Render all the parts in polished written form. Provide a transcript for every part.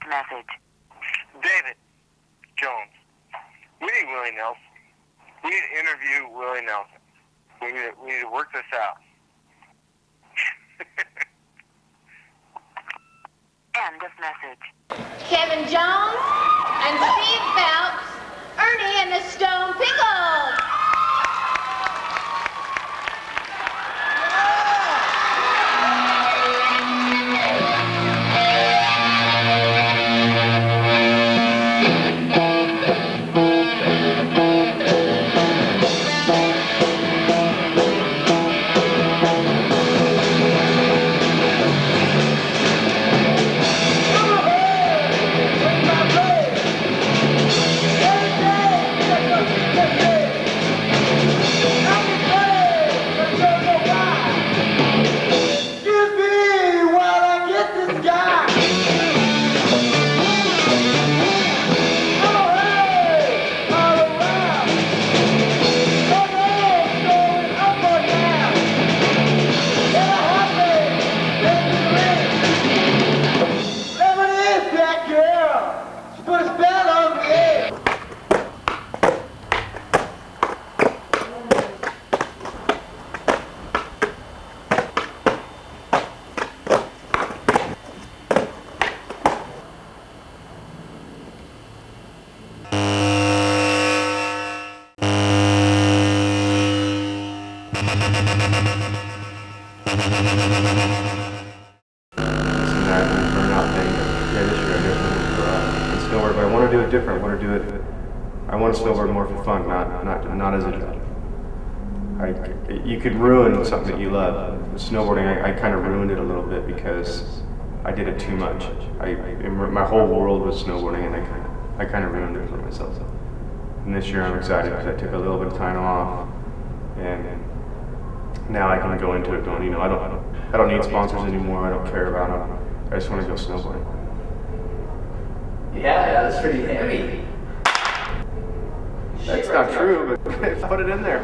message. David Jones. We need Willie Nelson. We need to interview Willie Nelson. We need to work this out. End of message. Kevin Jones and Steve Phelps, Ernie and the Stone Pickles. Different. I want to snowboard more for fun, not as a job. You could ruin something that you love. Snowboarding, I kind of ruined it a little bit because I did it too much. My whole world was snowboarding, and I kind of ruined it for myself. And this year I'm excited because I took a little bit of time off, and now I can go into it going, I don't need sponsors anymore. I don't care about them. I just want to go snowboarding. Yeah, that's pretty heavy. That's not true, but put it in there.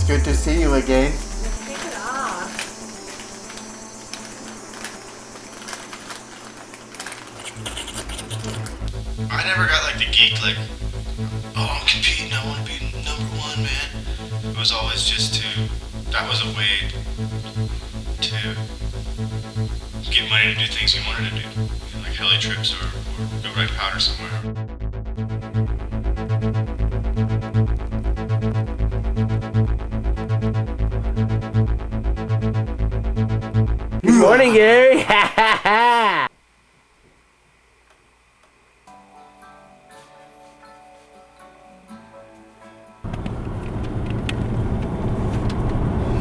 Good to see you again. Take it off. I never got like the geek, like, oh, I'm competing, I want to be #1, man. It was always just that was a way to get money to do things you wanted to do, like heli trips or go ride powder somewhere. Good morning, Gary. Ha ha ha.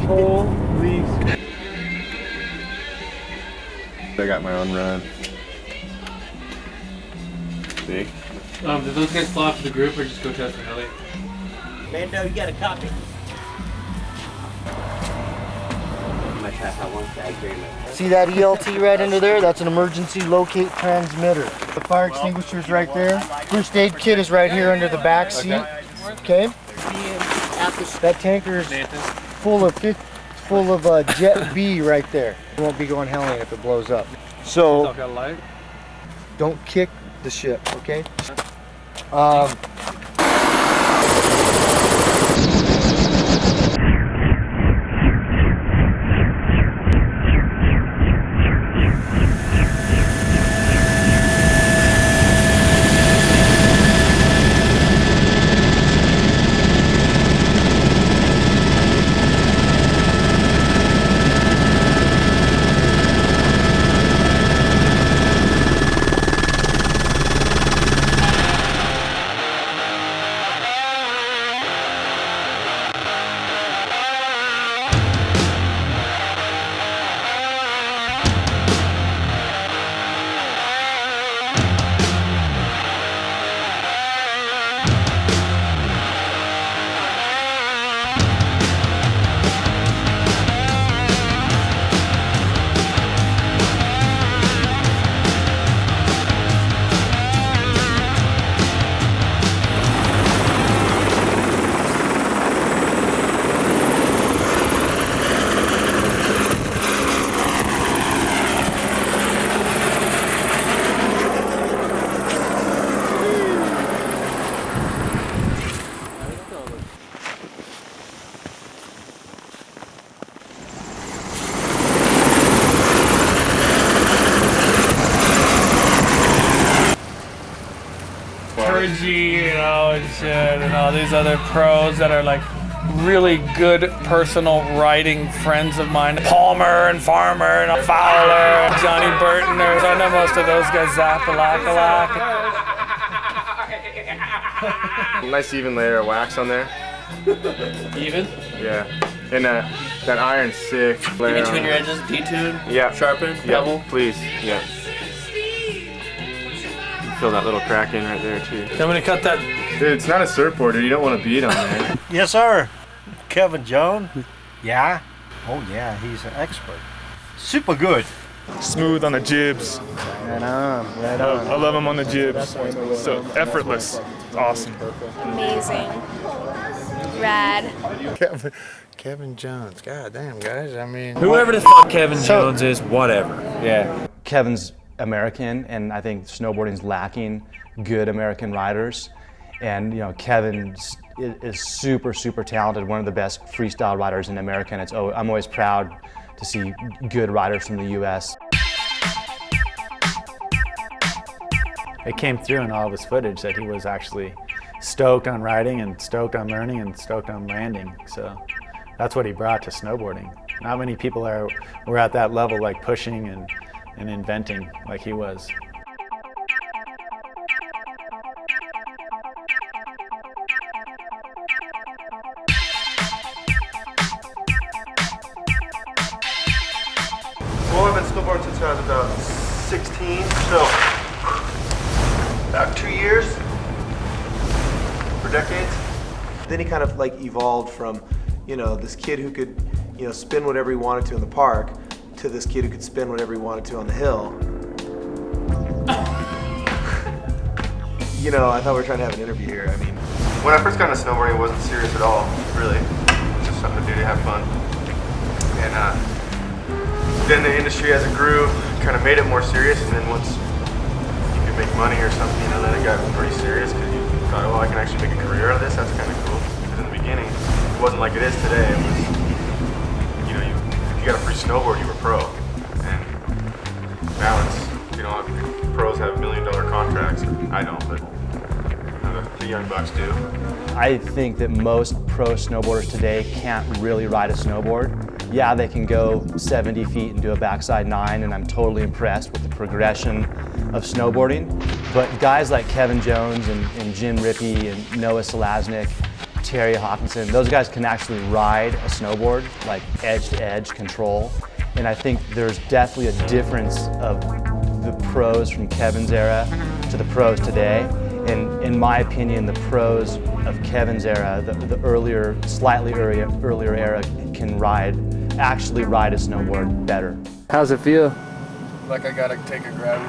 Holy. I got my own run. See? Did those guys fly off the group or just go test the heli? Mando, you got a copy. See that ELT right under there? That's an emergency locate transmitter. The fire extinguisher's right there. First aid kit is right here under the back seat. Okay. That tanker is full of Jet B right there. It won't be going helium if it blows up. So don't kick the ship, okay? You know, and shit, and all these other pros that are like really good personal riding friends of mine. Palmer and Farmer and Fowler and Johnny Burton. I know most of those guys. Zappalakalak. Nice even layer of wax on there. Even? Yeah. And that iron's sick. Give me tune your edges, detune, yeah. sharpen, Yeah, bevel. please. Yeah. Fill that little crack in right there too. I'm gonna cut that. Dude, it's not a surfboard, dude. You don't want to beat on there. Yes, sir. Kevin Jones. Yeah. Oh, yeah. He's an expert. Super good. Smooth on the jibs. Right on. Right on. I love him on the jibs. So effortless. It's awesome. Amazing. Rad. Kevin Jones. God damn, guys. I mean, Whoever the fuck Kevin Jones is, whatever. Yeah. Kevin's American, and I think snowboarding's lacking good American riders. And you know, Kevin is super, super talented, one of the best freestyle riders in America, and I'm always proud to see good riders from the US. It came through in all of his footage that he was actually stoked on riding and stoked on learning and stoked on landing. So that's what he brought to snowboarding. Not many people were at that level, like pushing and inventing like he was. Well, I've been snowboarding since I was about 16, so about 2 years, for decades. Then he kind of like evolved from, you know, this kid who could, you know, spin whatever he wanted to in the park, to this kid who could spin whatever he wanted to on the hill. You know, I thought we were trying to have an interview here. I mean, when I first got into snowboarding, it wasn't serious at all, really. It was just something to do to have fun. And then the industry, as it grew, kind of made it more serious. And then once you could make money or something, you know, then it got pretty serious because you thought, oh, I can actually make a career out of this. That's kind of cool. Because in the beginning, it wasn't like it is today. It was, you know, if you got a free snowboard, you were pro. And now it's, you know, pros have $1 million contracts. I don't, but the young bucks do. I think that most pro snowboarders today can't really ride a snowboard. Yeah, they can go 70 feet and do a backside 9, and I'm totally impressed with the progression of snowboarding. But guys like Kevin Jones and Jim Rippey and Noah Selaznick, Terry Hawkinson, those guys can actually ride a snowboard, like edge-to-edge control. And I think there's definitely a difference of the pros from Kevin's era to the pros today. And in my opinion, the pros of Kevin's era, the earlier, slightly earlier era, can ride actually ride a snowboard better. How's it feel? Like I gotta take a grab.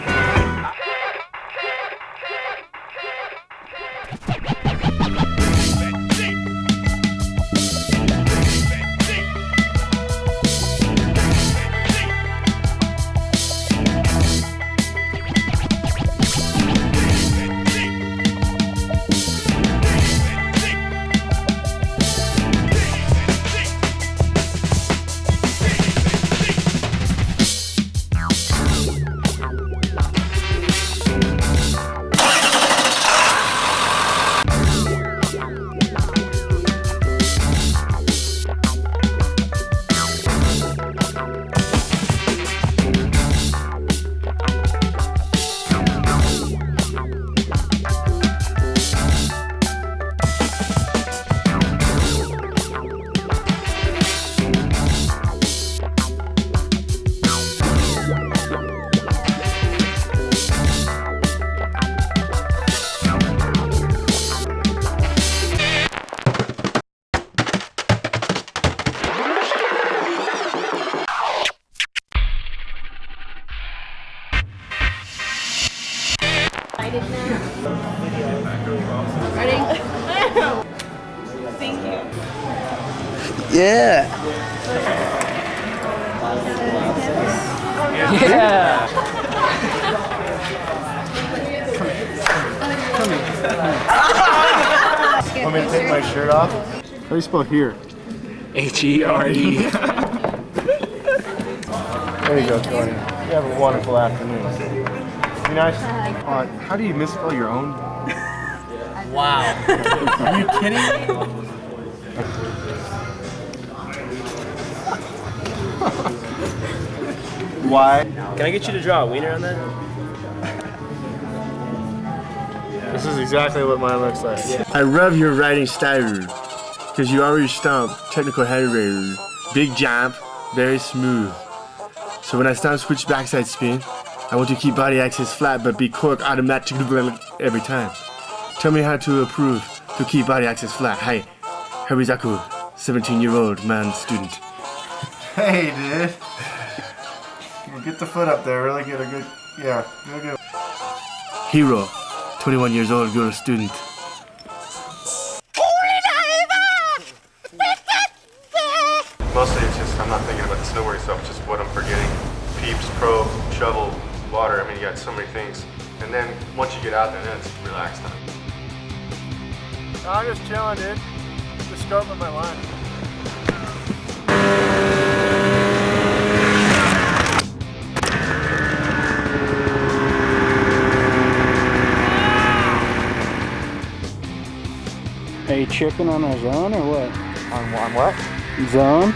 Ready? Thank you. Yeah. Yeah. Want me to take my shirt off? How do you spell here? H-E-R-E. There you go, Tony. You have a wonderful afternoon. Be nice. How do you misspell your own? Wow. Are you kidding me? Why? Can I get you to draw a wiener on that? This is exactly what mine looks like. Yeah. I love your writing style because you always stomp technical header, big jump, very smooth. So when I stomp switch backside spin, I want to keep body axis flat but be cork automatic every time. Tell me how to improve to keep body axis flat. Hi, Harizaku, 17-year-old man student. Hey, dude. Well, get the foot up there. Really get a good, yeah, really good. Hero, 21 years old, girl student. Mostly it's just, I'm not thinking about the snowboarding stuff, it's just what I'm forgetting. Peeps, pro, shovel, water, I mean, you got so many things. And then once you get out there, then it's relaxed time. I'm just chilling, dude. Just scoping my line. Are you tripping on our zone or what? On what? Zone?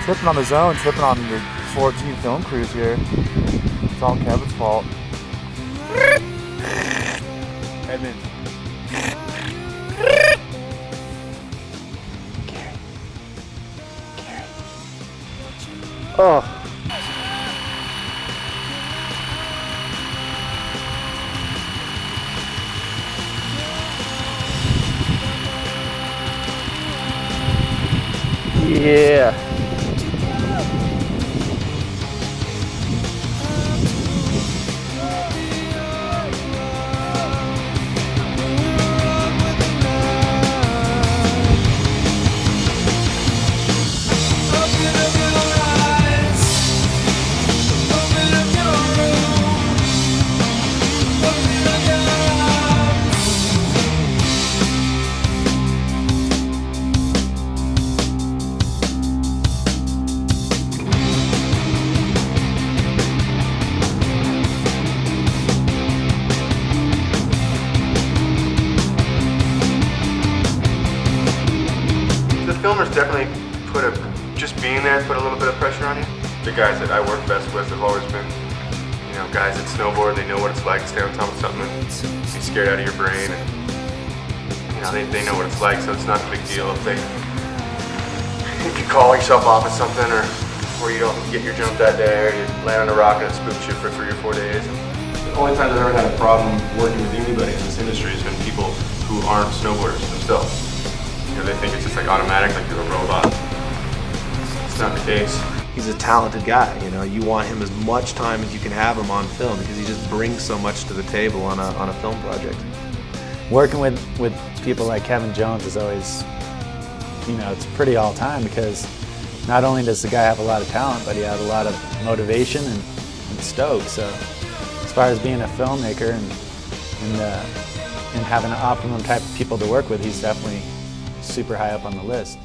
Tripping on the zone, tripping on the 14 film crews here. It's all Kevin's fault. Edmund. Oh. Yeah. Filmers definitely just being there put a little bit of pressure on you. The guys that I work best with have always been, you know, guys that snowboard, they know what it's like to stay on top of something and be scared out of your brain. And, you know, they know what it's like, so it's not a big deal if you call yourself off at something or you don't get your jump that day or you land on a rock and it spooks you for 3 or 4 days. The only time I've ever had a problem working with anybody in this industry has been people who aren't snowboarders themselves. You know, they think it's just like automatic, like you're a robot. It's It's not the case. He's a talented guy, you know. You want him as much time as you can have him on film because he just brings so much to the table on a film project. Working with people like Kevin Jones is always, you know, it's pretty all time because not only does the guy have a lot of talent, but he has a lot of motivation and stoke. So as far as being a filmmaker and having an optimum type of people to work with, he's definitely super high up on the list.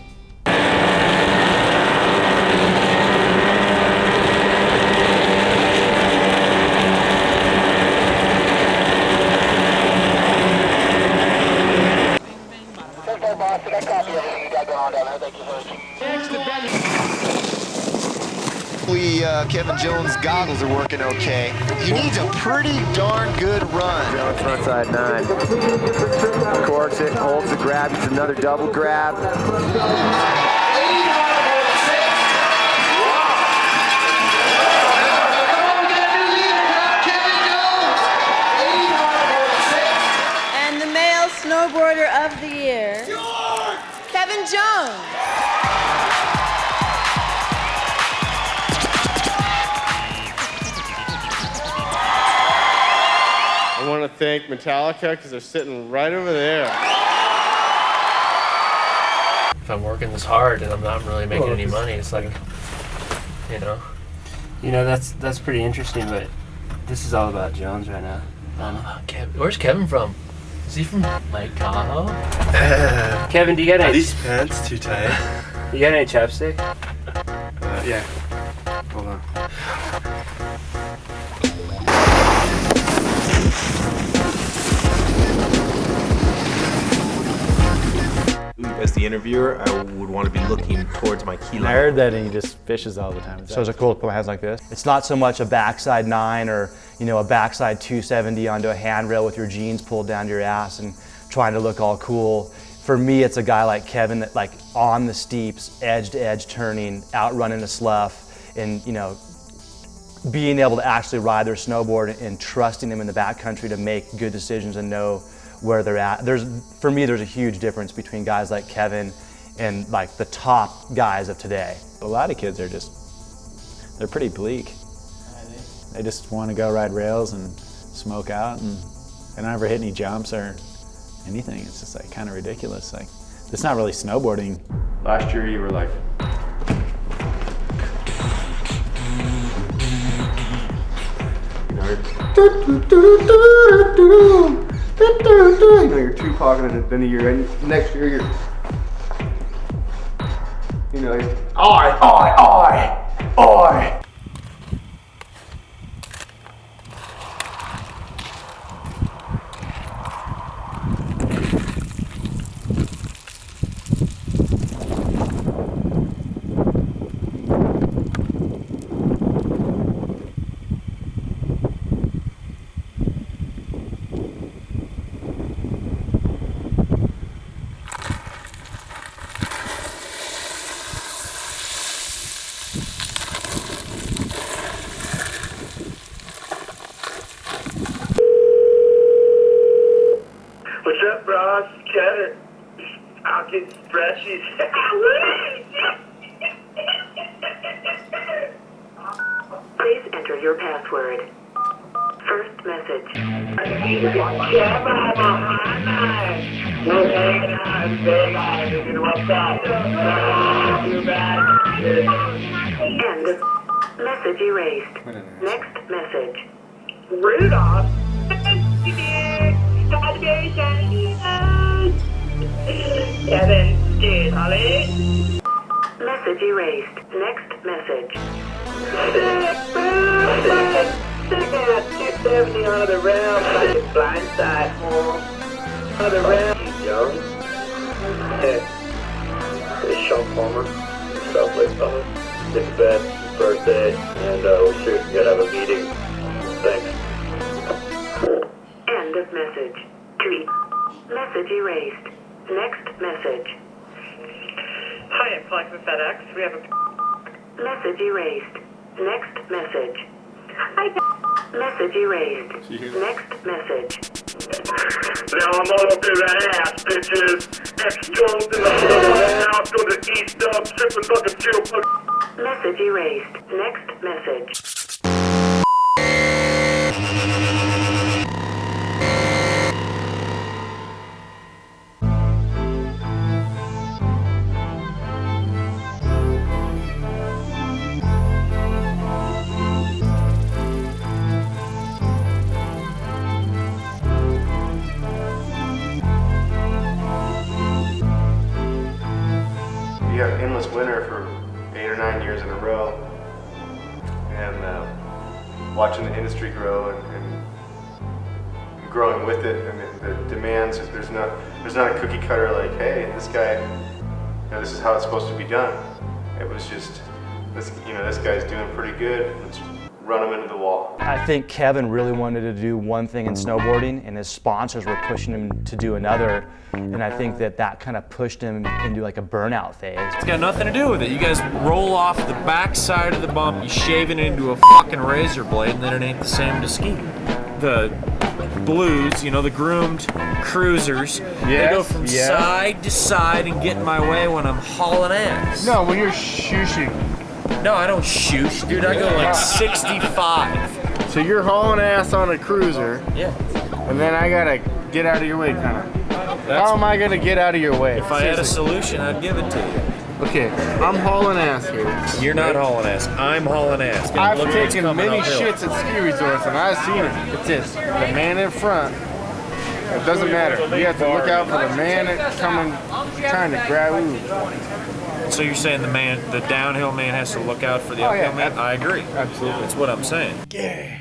Kevin Jones' goggles are working okay. He needs a pretty darn good run. Jones frontside 9. Corks it, holds the grab, gets another double grab. And the male snowboarder of the year, Kevin Jones. I want to thank Metallica because they're sitting right over there. If I'm working this hard and I'm not really making any money, it's like, you know. You know, that's pretty interesting, but this is all about Jones right now. Where's Kevin from? Is he from Lake Tahoe? Kevin, do you got any? Are these pants too tight? You got any chapstick? Yeah. Hold on. As the interviewer, I would want to be looking towards my key line. I heard that and he just fishes all the time. So it's cool to put my hands like this. It's not so much a backside 9 or, you know, a backside 270 onto a handrail with your jeans pulled down to your ass and trying to look all cool. For me, it's a guy like Kevin that, like, on the steeps, edge to edge turning, outrunning a slough, and, you know, being able to actually ride their snowboard and trusting them in the backcountry to make good decisions and know where they're at. For me, there's a huge difference between guys like Kevin and like the top guys of today. A lot of kids are they're pretty bleak. They just want to go ride rails and smoke out, and they don't ever hit any jumps or anything. It's just like kind of ridiculous. Like, it's not really snowboarding. Last year you were like, you know, you're Tupacing it, then you're in, next year you're, you know, oi. What's up, bros? Kevin. I'll get spreadsheets. Please enter your password. First message. End of message erased. Next message. Rudolph. Kevin, dude, Holly. Message erased. Next message. Sick ass 270 on the rail, fucking blindside home. On the rail. Jones. Hey. It's Sean Palmer. Southway Summit. It's Ben's birthday, and we should have a meeting. Thanks. End of message. Tweet. Message erased. Next message. Hi, I'm calling from FedEx. We have a Message erased. Next message. Message erased. Next message. Now I'm all up in that ass, bitches. X Jones in the house on the east up, tripping fucking chill. Message erased. Next message. You have endless winter for 8 or 9 years in a row, and watching the industry grow and growing with it, and the demands. There's not a cookie cutter like, hey, this guy, this is how it's supposed to be done. It was just, this guy's doing pretty good. Let's run him into the wall. I think Kevin really wanted to do one thing in snowboarding, and his sponsors were pushing him to do another. And I think that kind of pushed him into like a burnout phase. It's got nothing to do with it. You guys roll off the back side of the bump, you shave it into a fucking razor blade, and then it ain't the same to ski. The blues, the groomed cruisers, they go from side to side and get in my way when I'm hauling ass. No, when you're shooshing. No, I don't shoosh, dude. I go like 65. So you're hauling ass on a cruiser. Yeah. And then I gotta get out of your way, kind of. How am I gonna get out of your way? If I had a solution, I'd give it to you. Okay, I'm hauling ass here. You're not hauling ass. I'm hauling ass. I've taken many shits at ski resorts and I've seen it. It's this. The man in front. It doesn't matter. You have to look out for the man that's coming, trying to grab you. So you're saying the downhill man has to look out for the uphill man? I agree. Absolutely. That's what I'm saying. Yeah.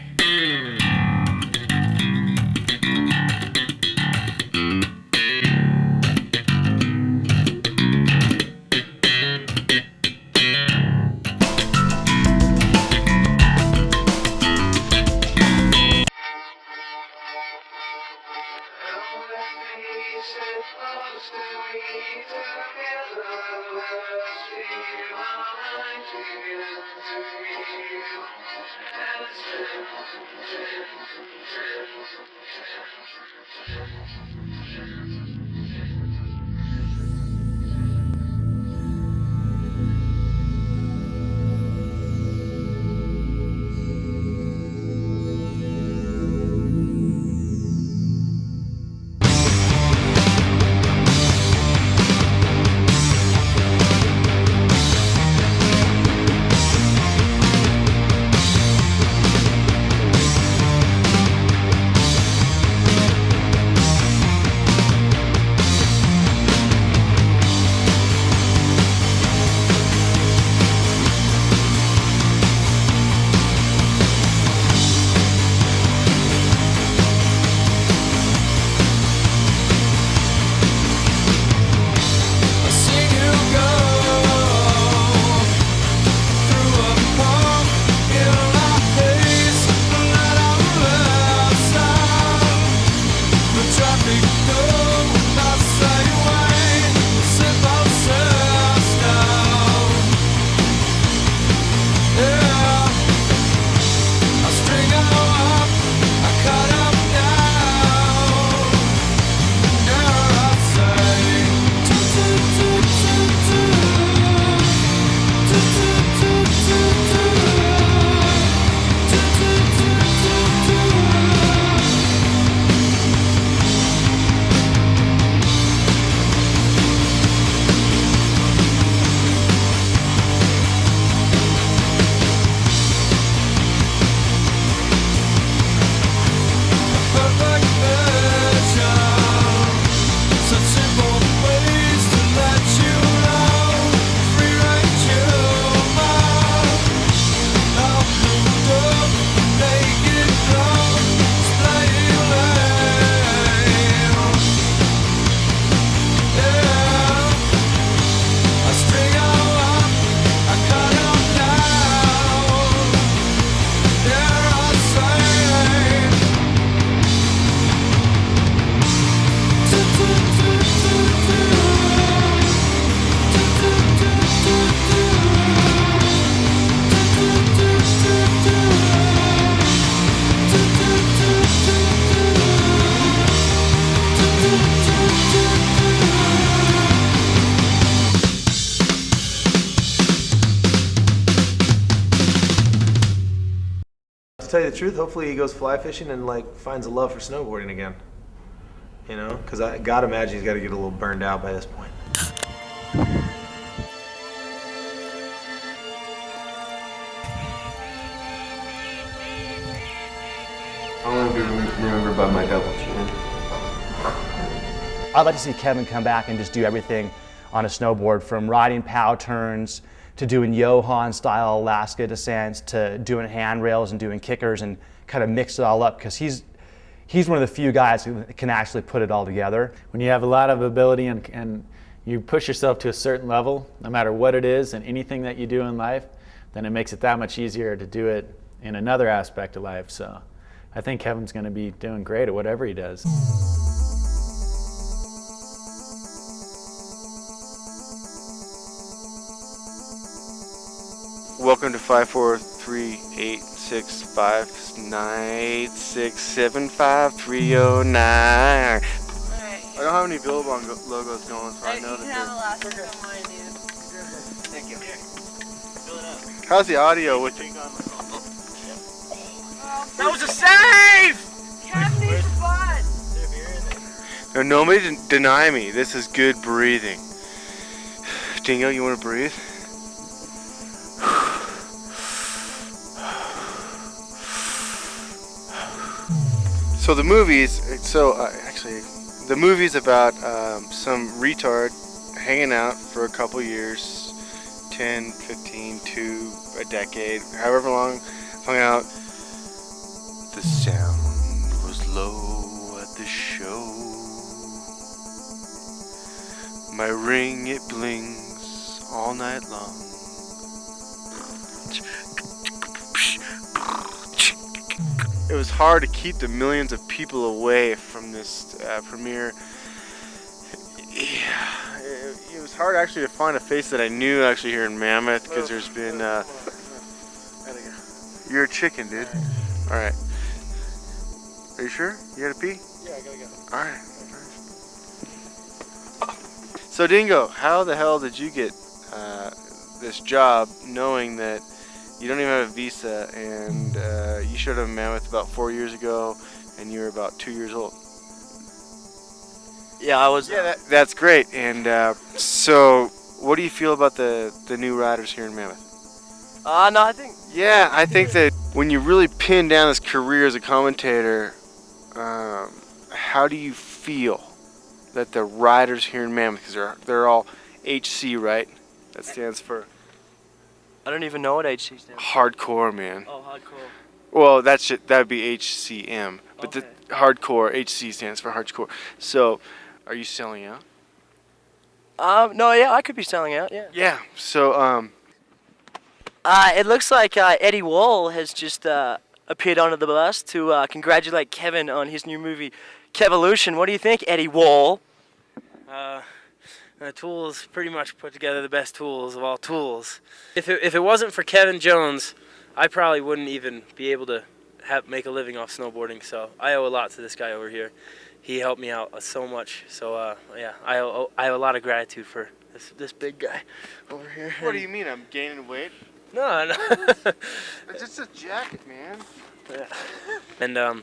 tell you the truth, hopefully he goes fly fishing and like finds a love for snowboarding again. You know, because I gotta imagine he's got to get a little burned out by this point. I want to be remembered by my double chin. I'd like to see Kevin come back and just do everything on a snowboard, from riding pow turns to doing Johan style Alaska descents to doing handrails and doing kickers, and kind of mix it all up, because he's one of the few guys who can actually put it all together. When you have a lot of ability and you push yourself to a certain level, no matter what it is and anything that you do in life, then it makes it that much easier to do it in another aspect of life. So I think Kevin's going to be doing great at whatever he does. Welcome to 5438659675309. I don't have any Billabong logos going, so I know that they're... Thank you. How's the audio with you? That was a save! No, nobody deny me. This is good breathing. Dingo, you want to breathe? So the movie's, actually, the movie's about some retard hanging out for a couple years, 10, 15, 2, a decade, however long, hung out. The sound was low at the show. My ring, it blings all night long. It was hard to keep the millions of people away from this premiere. Yeah, it was hard actually to find a face that I knew actually here in Mammoth, because there's been... You're a chicken, dude. Alright. Are you sure? You gotta pee? Yeah, I gotta go. Alright. So Dingo, how the hell did you get this job knowing that you don't even have a visa, and you showed up in Mammoth about 4 years ago, and you were about 2 years old? Yeah, I was. Yeah, that's great. And so, what do you feel about the new riders here in Mammoth? No, I think. Yeah, I think that when you really pin down this career as a commentator, how do you feel that the riders here in Mammoth, because they're all HC, right? That stands for... I don't even know what HC stands for. Hardcore, man. Oh, hardcore. Well, that would be HCM, but okay. The hardcore, HC stands for hardcore. So, are you selling out? No, yeah, I could be selling out, yeah. Yeah, so, it looks like Eddie Wall has just appeared onto the bus to congratulate Kevin on his new movie, Kevolution. What do you think, Eddie Wall? Tools pretty much put together the best tools of all tools. If it wasn't for Kevin Jones, I probably wouldn't even be able to make a living off snowboarding. So I owe a lot to this guy over here. He helped me out so much. So yeah, I have a lot of gratitude for this big guy over here. What do you mean? I'm gaining weight? No. It's just a jacket, man. Yeah. And I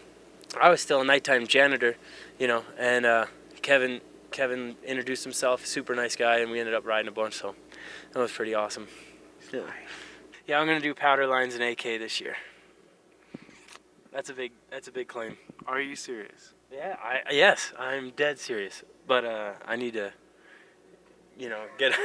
was still a nighttime janitor, you know, and Kevin introduced himself, super nice guy, and we ended up riding a bunch, so that was pretty awesome. Yeah, I'm gonna do powder lines in AK this year. That's a big claim. Are you serious? Yeah, yes, I'm dead serious. But I need to, you know, get